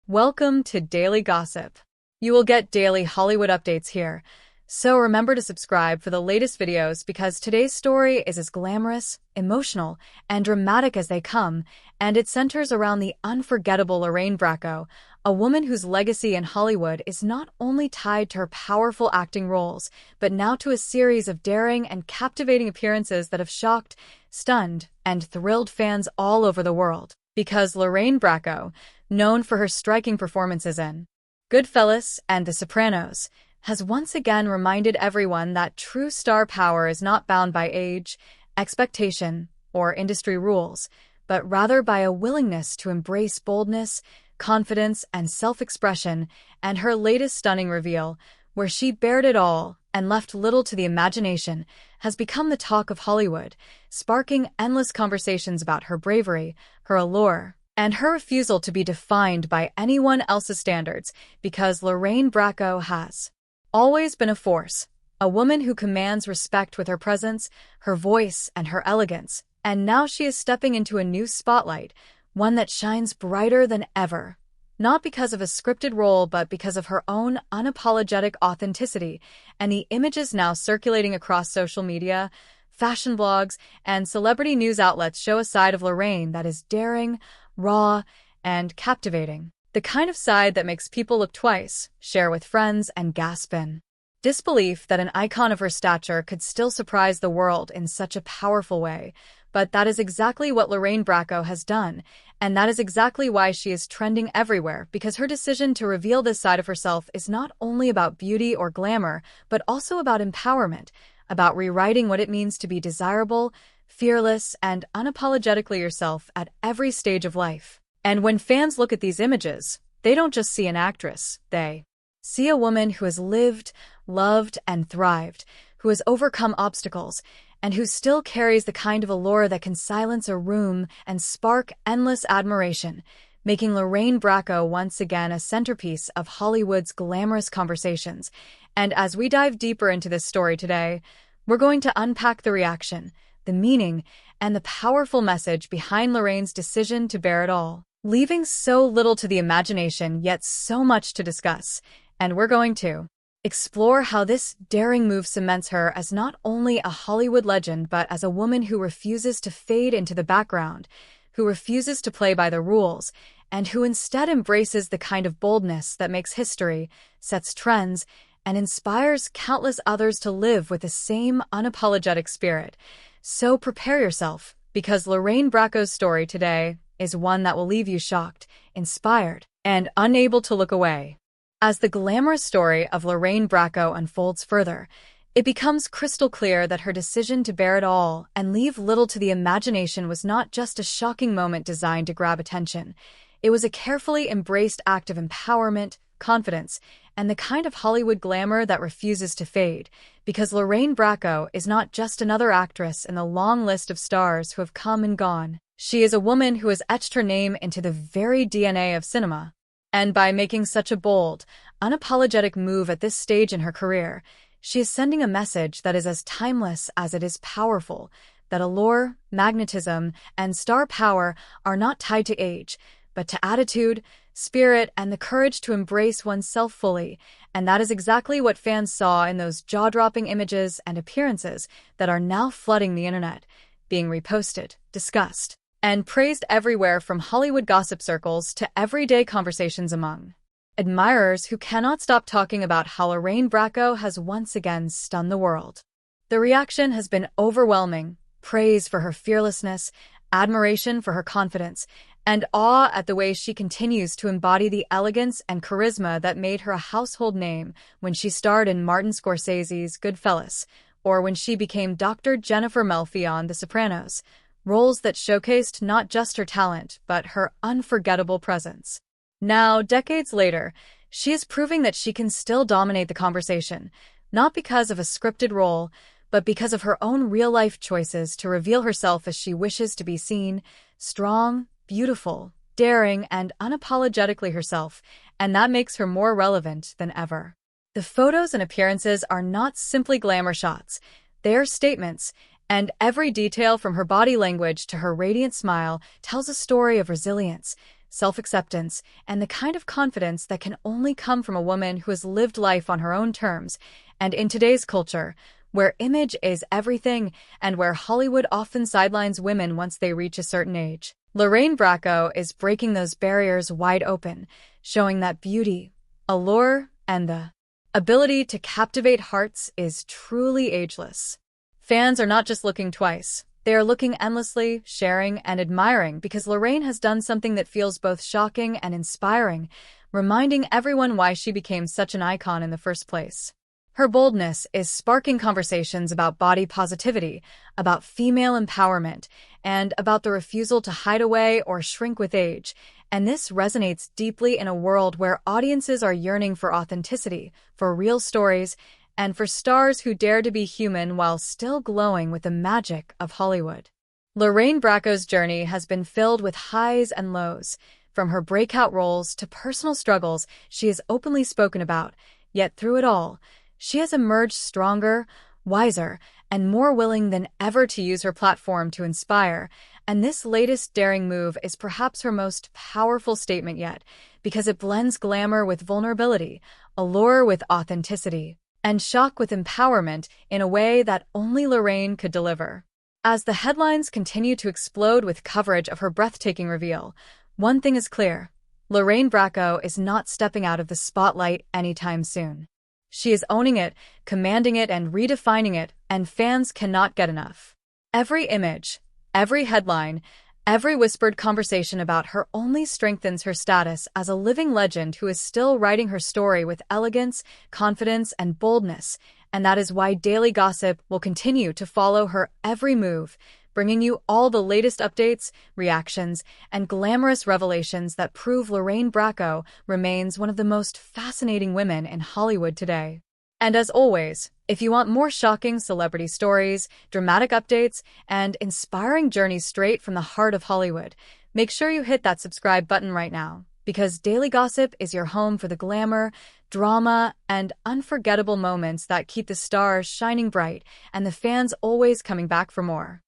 Welcome to Daily Gossip. You will get daily Hollywood updates here, so remember to subscribe for the latest videos because today's story is as glamorous, emotional, and dramatic as they come, and it centers around the unforgettable Lorraine Bracco, a woman whose legacy in Hollywood is not only tied to her powerful acting roles, but now to a series of daring and captivating appearances that have shocked, stunned, and thrilled fans all over the world. Because Lorraine Bracco, known for her striking performances in Goodfellas and The Sopranos, has once again reminded everyone that true star power is not bound by age, expectation, or industry rules, but rather by a willingness to embrace boldness, confidence, and self-expression, and her latest stunning reveal, where she bared it all and left little to the imagination, has become the talk of Hollywood, sparking endless conversations about her bravery, her allure, and her refusal to be defined by anyone else's standards, because Lorraine Bracco has always been a force, a woman who commands respect with her presence, her voice, and her elegance, and now she is stepping into a new spotlight, one that shines brighter than ever. Not because of a scripted role, but because of her own unapologetic authenticity, and the images now circulating across social media, fashion blogs, and celebrity news outlets show a side of Lorraine that is daring, raw, and captivating. The kind of side that makes people look twice, share with friends, and gasp in disbelief that an icon of her stature could still surprise the world in such a powerful way. But that is exactly what Lorraine Bracco has done, and that is exactly why she is trending everywhere, because her decision to reveal this side of herself is not only about beauty or glamour, but also about empowerment, about rewriting what it means to be desirable, fearless, and unapologetically yourself at every stage of life. And when fans look at these images, they don't just see an actress, they see a woman who has lived, loved, and thrived, who has overcome obstacles, and who still carries the kind of allure that can silence a room and spark endless admiration, making Lorraine Bracco once again a centerpiece of Hollywood's glamorous conversations. And as we dive deeper into this story today, we're going to unpack the reaction, the meaning, and the powerful message behind Lorraine's decision to bear it all, leaving so little to the imagination, yet so much to discuss. And we're going to explore how this daring move cements her as not only a Hollywood legend, but as a woman who refuses to fade into the background, who refuses to play by the rules, and who instead embraces the kind of boldness that makes history, sets trends, and inspires countless others to live with the same unapologetic spirit. So prepare yourself, because Lorraine Bracco's story today is one that will leave you shocked, inspired, and unable to look away. As the glamorous story of Lorraine Bracco unfolds further, it becomes crystal clear that her decision to bear it all and leave little to the imagination was not just a shocking moment designed to grab attention. It was a carefully embraced act of empowerment, confidence, and the kind of Hollywood glamour that refuses to fade, because Lorraine Bracco is not just another actress in the long list of stars who have come and gone. She is a woman who has etched her name into the very DNA of cinema. And by making such a bold, unapologetic move at this stage in her career, she is sending a message that is as timeless as it is powerful, that allure, magnetism, and star power are not tied to age, but to attitude, spirit, and the courage to embrace oneself fully. And that is exactly what fans saw in those jaw-dropping images and appearances that are now flooding the internet, being reposted, discussed, and praised everywhere, from Hollywood gossip circles to everyday conversations among admirers who cannot stop talking about how Lorraine Bracco has once again stunned the world. The reaction has been overwhelming: praise for her fearlessness, admiration for her confidence, and awe at the way she continues to embody the elegance and charisma that made her a household name when she starred in Martin Scorsese's Goodfellas, or when she became Dr. Jennifer Melfi on The Sopranos, roles that showcased not just her talent, but her unforgettable presence. Now, decades later, she is proving that she can still dominate the conversation, not because of a scripted role, but because of her own real-life choices to reveal herself as she wishes to be seen: strong, beautiful, daring, and unapologetically herself, and that makes her more relevant than ever. The photos and appearances are not simply glamour shots, they are statements, and every detail from her body language to her radiant smile tells a story of resilience, self-acceptance, and the kind of confidence that can only come from a woman who has lived life on her own terms. And in today's culture, where image is everything and where Hollywood often sidelines women once they reach a certain age, Lorraine Bracco is breaking those barriers wide open, showing that beauty, allure, and the ability to captivate hearts is truly ageless. Fans are not just looking twice. They are looking endlessly, sharing, and admiring because Lorraine has done something that feels both shocking and inspiring, reminding everyone why she became such an icon in the first place. Her boldness is sparking conversations about body positivity, about female empowerment, and about the refusal to hide away or shrink with age. And this resonates deeply in a world where audiences are yearning for authenticity, for real stories, and for stars who dare to be human while still glowing with the magic of Hollywood. Lorraine Bracco's journey has been filled with highs and lows. From her breakout roles to personal struggles she has openly spoken about, yet through it all, she has emerged stronger, wiser, and more willing than ever to use her platform to inspire. And this latest daring move is perhaps her most powerful statement yet, because it blends glamour with vulnerability, allure with authenticity, and shock with empowerment in a way that only Lorraine could deliver. As the headlines continue to explode with coverage of her breathtaking reveal, one thing is clear: Lorraine Bracco is not stepping out of the spotlight anytime soon. She is owning it, commanding it, and redefining it, and fans cannot get enough. Every image, every headline, every whispered conversation about her only strengthens her status as a living legend who is still writing her story with elegance, confidence, and boldness, and that is why Daily Gossip will continue to follow her every move, bringing you all the latest updates, reactions, and glamorous revelations that prove Lorraine Bracco remains one of the most fascinating women in Hollywood today. And as always, if you want more shocking celebrity stories, dramatic updates, and inspiring journeys straight from the heart of Hollywood, make sure you hit that subscribe button right now, because Daily Gossip is your home for the glamour, drama, and unforgettable moments that keep the stars shining bright and the fans always coming back for more.